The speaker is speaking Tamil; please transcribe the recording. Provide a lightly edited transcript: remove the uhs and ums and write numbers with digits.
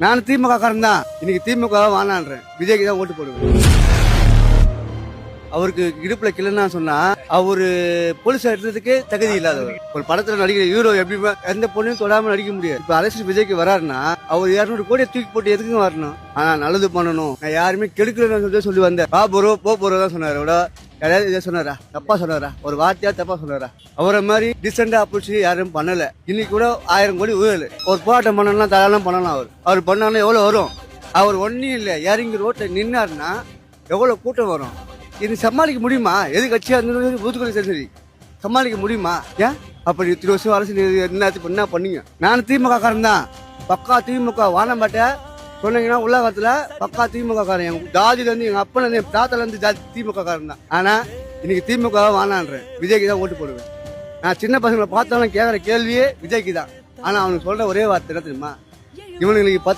நான் திமுக காரன் தான். இன்னைக்கு திமுக வானான்றேன், விஜய்க்கு தான் ஓட்டு போடுவேன். அவருக்கு இடுப்புல கிளன்னா சொன்னா அவரு போலீஸ் எடுத்ததுக்கே தகுதி இல்லாதவர். ஒரு படத்துல நடிக்கிற ஹீரோ எப்படி எந்த பொண்ணையும் தொடாம நடிக்க முடியாது. இப்ப அரசியல் விஜய்க்கு வராருன்னா அவர் 200 கோடியை தூக்கி போட்டு எதுக்கு வரணும்? ஆனா நல்லது பண்ணணும், நான் யாருமே கெடுக்கலன்னு சொல்லி வந்தேன். போறோ தான் சொன்னாரு. விட யாராவது இதை சொன்னாரா? தப்பா சொன்னாரா? ஒரு வார்த்தையா தப்பா சொன்னாரா? அவரை மாதிரி டிசெண்டா அப்படி யாரும் பண்ணல. இன்னைக்கு கூட 1000 கோடி ஊழல். ஒரு போராட்டம் பண்ணலாம், தாராளம் பண்ணலாம். அவர் பண்ணாலும் எவ்வளவு வரும்? அவர் ஒன்னும் இல்ல, இறங்கி ரோட்ல நின்னாருன்னா எவ்வளவு கூட்டம் வரும்? இது சமாளிக்க முடியுமா? எது கட்சியா இருந்தாலும் ஊத்துக்குடி சரி சமாளிக்க முடியுமா? ஏன் அப்படி 20 வருஷம் அரசியல் என்ன பண்ணீங்க? நான் திமுக காரன் தான், பக்கா திமுக. வானம்பாட்ட சொன்னீங்கன்னா உலகத்துல பக்கா திமுக காரன். எங்க ஜாதியில இருந்து, எங்க அப்பல இருந்து, என் தாத்தால இருந்து திமுக காரன் தான். ஆனா இன்னைக்கு திமுக வானான்றேன், விஜய்க்கு தான் ஓட்டு போடுவேன். நான் சின்ன பசங்களை பார்த்தாலும் கேட்கற கேள்வியே விஜய்க்கு தான். ஆனா அவனுக்கு சொல்ற ஒரே வார்த்தை என்ன தெரியுமா? இவனுங்களுக்கு 10